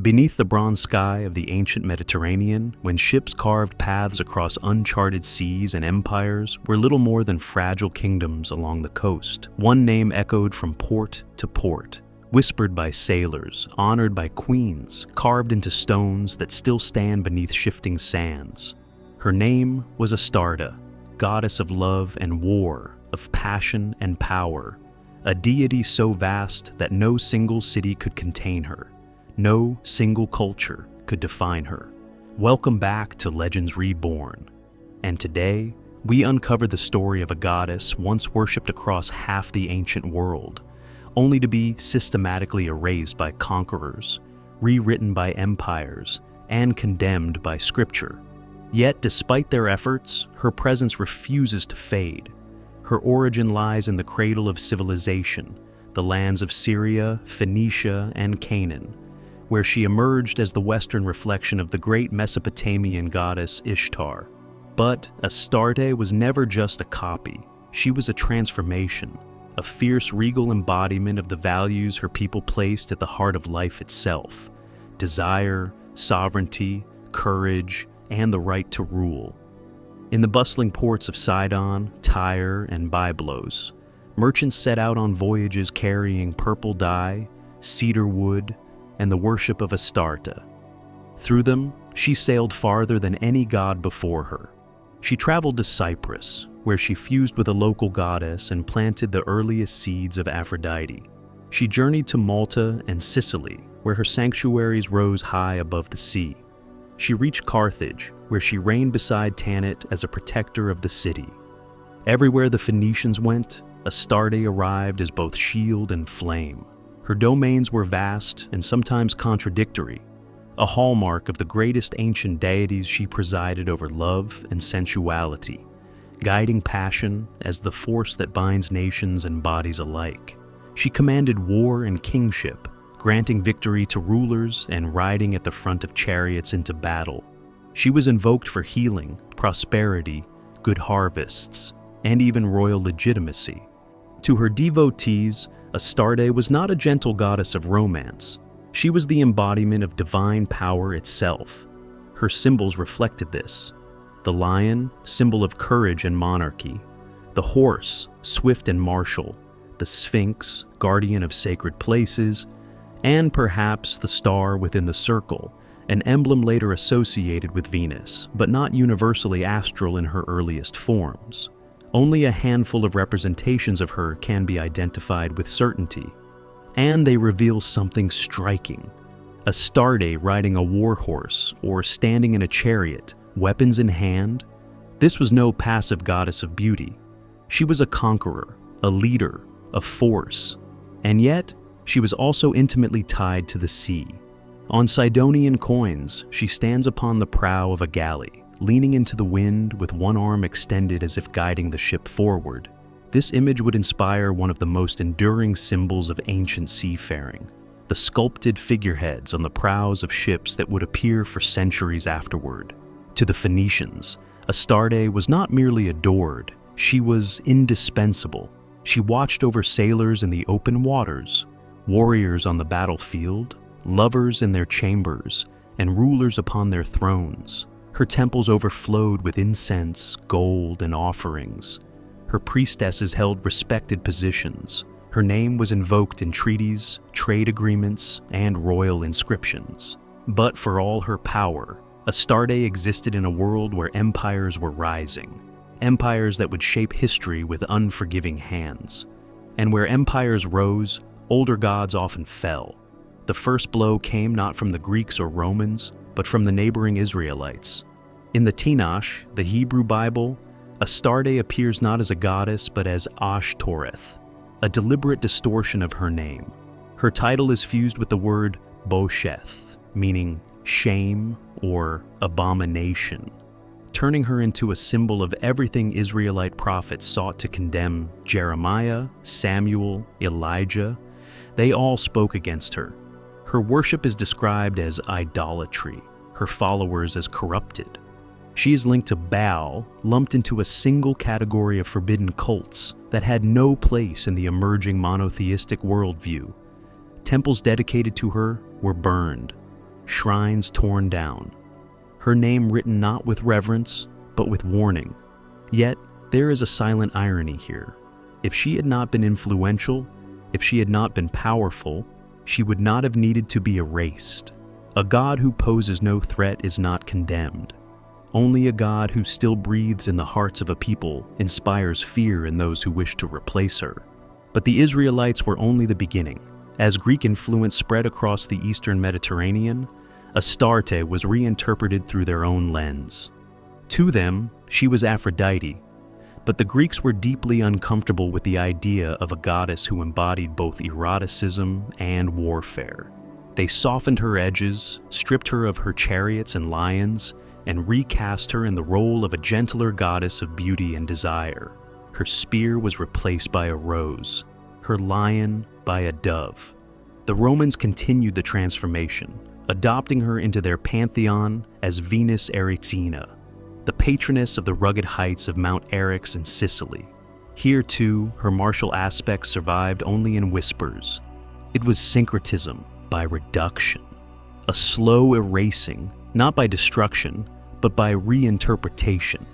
Beneath the bronze sky of the ancient Mediterranean, when ships carved paths across uncharted seas and empires were little more than fragile kingdoms along the coast, one name echoed from port to port, whispered by sailors, honored by queens, carved into stones that still stand beneath shifting sands. Her name was Astarte, goddess of love and war, of passion and power, a deity so vast that no single city could contain her. No single culture could define her. Welcome back to Legends Reborn. And today, we uncover the story of a goddess once worshipped across half the ancient world, only to be systematically erased by conquerors, rewritten by empires, and condemned by scripture. Yet, despite their efforts, her presence refuses to fade. Her origin lies in the cradle of civilization, the lands of Syria, Phoenicia, and Canaan, where she emerged as the Western reflection of the great Mesopotamian goddess Ishtar. But Astarte was never just a copy. She was a transformation, a fierce regal embodiment of the values her people placed at the heart of life itself: desire, sovereignty, courage, and the right to rule. In the bustling ports of Sidon, Tyre, and Byblos, merchants set out on voyages carrying purple dye, cedar wood, and the worship of Astarte. Through them, she sailed farther than any god before her. She traveled to Cyprus, where she fused with a local goddess and planted the earliest seeds of Aphrodite. She journeyed to Malta and Sicily, where her sanctuaries rose high above the sea. She reached Carthage, where she reigned beside Tanit as a protector of the city. Everywhere the Phoenicians went, Astarte arrived as both shield and flame. Her domains were vast and sometimes contradictory, a hallmark of the greatest ancient deities. She presided over love and sensuality, guiding passion as the force that binds nations and bodies alike. She commanded war and kingship, granting victory to rulers and riding at the front of chariots into battle. She was invoked for healing, prosperity, good harvests, and even royal legitimacy. To her devotees, Astarte was not a gentle goddess of romance. She was the embodiment of divine power itself. Her symbols reflected this: the lion, symbol of courage and monarchy; the horse, swift and martial; the sphinx, guardian of sacred places; and perhaps the star within the circle, an emblem later associated with Venus, but not universally astral in her earliest forms. Only a handful of representations of her can be identified with certainty, and they reveal something striking. Astarte riding a war horse or standing in a chariot, weapons in hand. This was no passive goddess of beauty. She was a conqueror, a leader, a force, and yet she was also intimately tied to the sea. On Sidonian coins, she stands upon the prow of a galley, leaning into the wind with one arm extended as if guiding the ship forward. This image would inspire one of the most enduring symbols of ancient seafaring: the sculpted figureheads on the prows of ships that would appear for centuries afterward. To the Phoenicians, Astarte was not merely adored, she was indispensable. She watched over sailors in the open waters, warriors on the battlefield, lovers in their chambers, and rulers upon their thrones. Her temples overflowed with incense, gold, and offerings. Her priestesses held respected positions. Her name was invoked in treaties, trade agreements, and royal inscriptions. But for all her power, Astarte existed in a world where empires were rising, empires that would shape history with unforgiving hands. And where empires rose, older gods often fell. The first blow came not from the Greeks or Romans, but from the neighboring Israelites. In the Tanit, the Hebrew Bible, Astarte appears not as a goddess but as Ashtoreth, a deliberate distortion of her name. Her title is fused with the word Bosheth, meaning shame or abomination, turning her into a symbol of everything Israelite prophets sought to condemn. Jeremiah, Samuel, Elijah, they all spoke against her. Her worship is described as idolatry, her followers as corrupted. She is linked to Baal, lumped into a single category of forbidden cults that had no place in the emerging monotheistic worldview. Temples dedicated to her were burned. shrines torn down. Her name written not with reverence, but with warning. Yet, there is a silent irony here. If she had not been influential, if she had not been powerful, she would not have needed to be erased. A god who poses no threat is not condemned. Only a god who still breathes in the hearts of a people inspires fear in those who wish to replace her. But the Israelites were only the beginning. As Greek influence spread across the eastern Mediterranean, Astarte was reinterpreted through their own lens. To them, she was Aphrodite, but the Greeks were deeply uncomfortable with the idea of a goddess who embodied both eroticism and warfare. They softened her edges, stripped her of her chariots and lions, and recast her in the role of a gentler goddess of beauty and desire. Her spear was replaced by a rose, her lion by a dove. The Romans continued the transformation, adopting her into their pantheon as Venus Erycina, the patroness of the rugged heights of Mount Eryx in Sicily. Here, too, her martial aspects survived only in whispers. It was syncretism by reduction, a slow erasing, not by destruction, but by reinterpretation.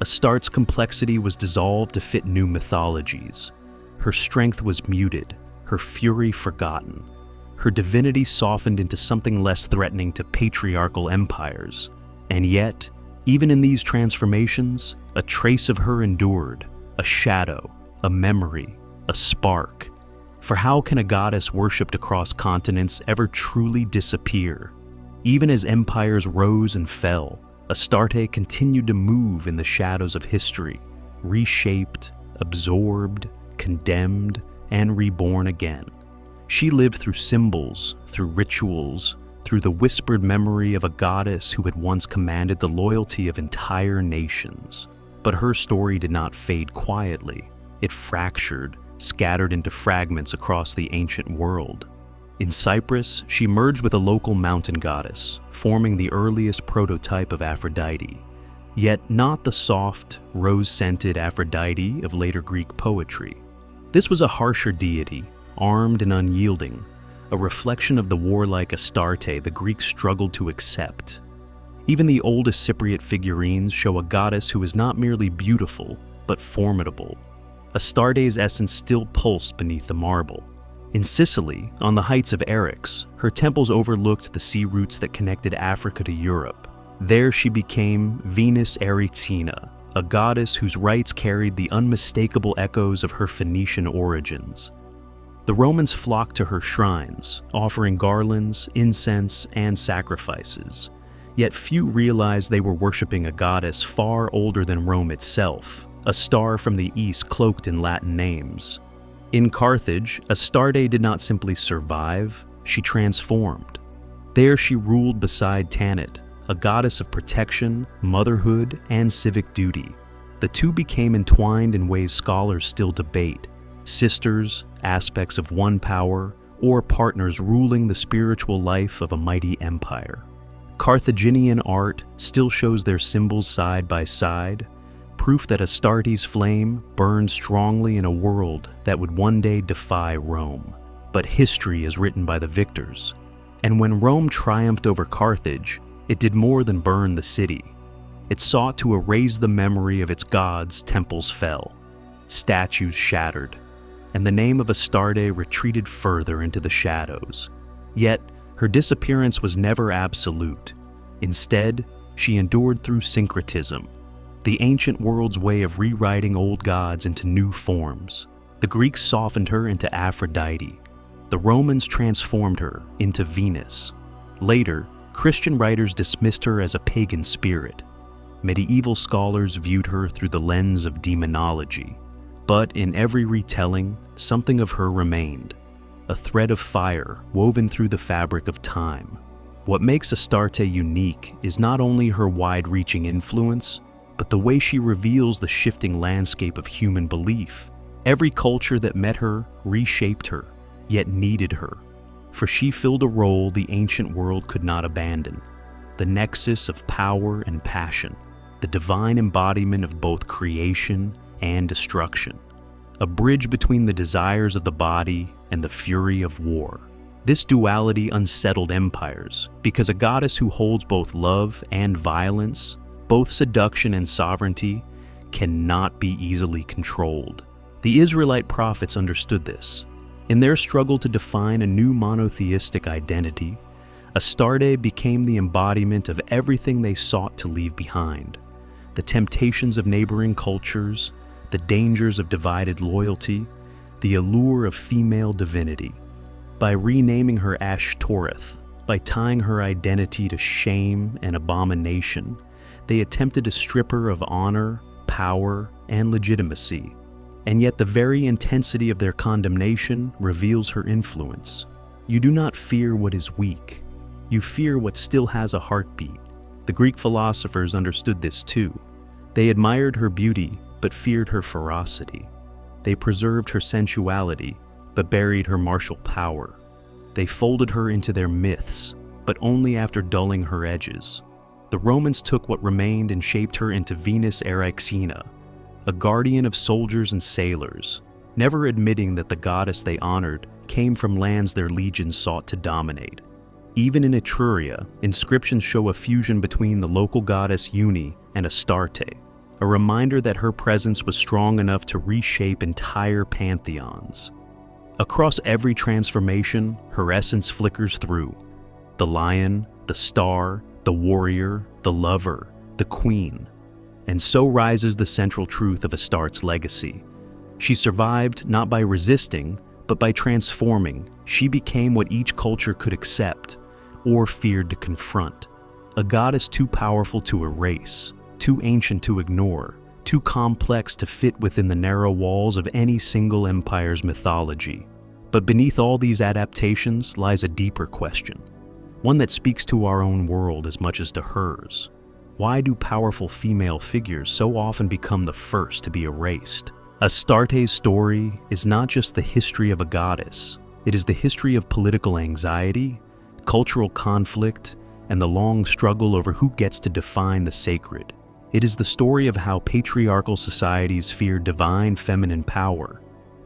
Astarte's complexity was dissolved to fit new mythologies. Her strength was muted, her fury forgotten, her divinity softened into something less threatening to patriarchal empires. And yet, even in these transformations, a trace of her endured, a shadow, a memory, a spark. For how can a goddess worshipped across continents ever truly disappear? Even as empires rose and fell, Astarte continued to move in the shadows of history, reshaped, absorbed, condemned, and reborn again. She lived through symbols, through rituals, through the whispered memory of a goddess who had once commanded the loyalty of entire nations. But her story did not fade quietly. It fractured, scattered into fragments across the ancient world. In Cyprus, she merged with a local mountain goddess, forming the earliest prototype of Aphrodite, yet not the soft, rose-scented Aphrodite of later Greek poetry. This was a harsher deity, armed and unyielding, a reflection of the warlike Astarte the Greeks struggled to accept. Even the oldest Cypriot figurines show a goddess who is not merely beautiful, but formidable. Astarte's essence still pulsed beneath the marble. In Sicily, on the heights of Eryx, her temples overlooked the sea routes that connected Africa to Europe. There she became Venus Erycina, a goddess whose rites carried the unmistakable echoes of her Phoenician origins. The Romans flocked to her shrines, offering garlands, incense, and sacrifices. Yet few realized they were worshiping a goddess far older than Rome itself, a star from the east cloaked in Latin names. In Carthage, Astarte did not simply survive, she transformed. There she ruled beside Tanit, a goddess of protection, motherhood, and civic duty. The two became entwined in ways scholars still debate: sisters, aspects of one power, or partners ruling the spiritual life of a mighty empire. Carthaginian art still shows their symbols side by side, proof that Astarte's flame burned strongly in a world that would one day defy Rome. But history is written by the victors, and when Rome triumphed over Carthage, it did more than burn the city. It sought to erase the memory of its gods. Temples fell, statues shattered, and the name of Astarte retreated further into the shadows. Yet, her disappearance was never absolute. Instead, she endured through syncretism, the ancient world's way of rewriting old gods into new forms. The Greeks softened her into Aphrodite. The Romans transformed her into Venus. Later, Christian writers dismissed her as a pagan spirit. Medieval scholars viewed her through the lens of demonology. But in every retelling, something of her remained, a thread of fire woven through the fabric of time. What makes Astarte unique is not only her wide-reaching influence, but the way she reveals the shifting landscape of human belief. Every culture that met her reshaped her, yet needed her, for she filled a role the ancient world could not abandon: the nexus of power and passion, the divine embodiment of both creation and destruction, a bridge between the desires of the body and the fury of war. This duality unsettled empires because a goddess who holds both love and violence, both seduction and sovereignty, cannot be easily controlled. The Israelite prophets understood this. In their struggle to define a new monotheistic identity, Astarte became the embodiment of everything they sought to leave behind: the temptations of neighboring cultures, the dangers of divided loyalty, the allure of female divinity. By renaming her Ashtoreth, by tying her identity to shame and abomination, they attempted to strip her of honor, power, and legitimacy. And yet the very intensity of their condemnation reveals her influence. You do not fear what is weak. You fear what still has a heartbeat. The Greek philosophers understood this too. They admired her beauty, but feared her ferocity. They preserved her sensuality, but buried her martial power. They folded her into their myths, but only after dulling her edges. The Romans took what remained and shaped her into Venus Eryxina, a guardian of soldiers and sailors, never admitting that the goddess they honored came from lands their legions sought to dominate. Even in Etruria, inscriptions show a fusion between the local goddess Uni and Astarte, a reminder that her presence was strong enough to reshape entire pantheons. Across every transformation, her essence flickers through: the lion, the star, the warrior, the lover, the queen. And so rises the central truth of Astarte's legacy. She survived not by resisting, but by transforming. She became what each culture could accept or feared to confront: a goddess too powerful to erase, too ancient to ignore, too complex to fit within the narrow walls of any single empire's mythology. But beneath all these adaptations lies a deeper question, one that speaks to our own world as much as to hers. Why do powerful female figures so often become the first to be erased? Astarte's story is not just the history of a goddess. It is the history of political anxiety, cultural conflict, and the long struggle over who gets to define the sacred. It is the story of how patriarchal societies fear divine feminine power,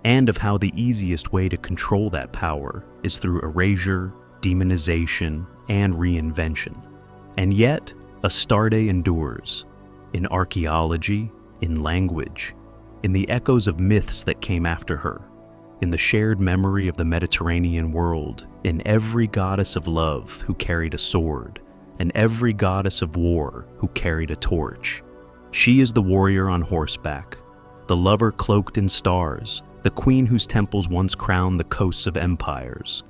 and of how the easiest way to control that power is through erasure, demonization, and reinvention. And yet, Astarte endures, in archaeology, in language, in the echoes of myths that came after her, in the shared memory of the Mediterranean world, in every goddess of love who carried a sword, and every goddess of war who carried a torch. She is the warrior on horseback, the lover cloaked in stars, the queen whose temples once crowned the coasts of empires.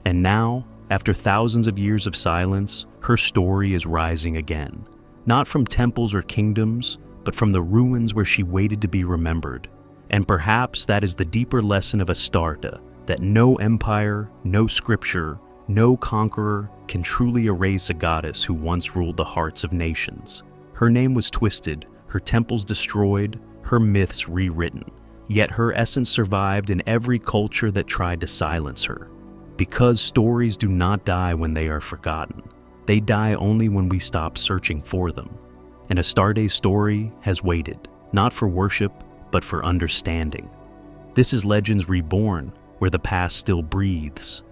And now, after thousands of years of silence, her story is rising again, not from temples or kingdoms, but from the ruins where she waited to be remembered. And perhaps that is the deeper lesson of Astarte, that no empire, no scripture, no conqueror can truly erase a goddess who once ruled the hearts of nations. Her name was twisted, her temples destroyed, her myths rewritten, yet her essence survived in every culture that tried to silence her. Because stories do not die when they are forgotten. They die only when we stop searching for them. And Astarte's story has waited, not for worship, but for understanding. This is Legends Reborn, where the past still breathes,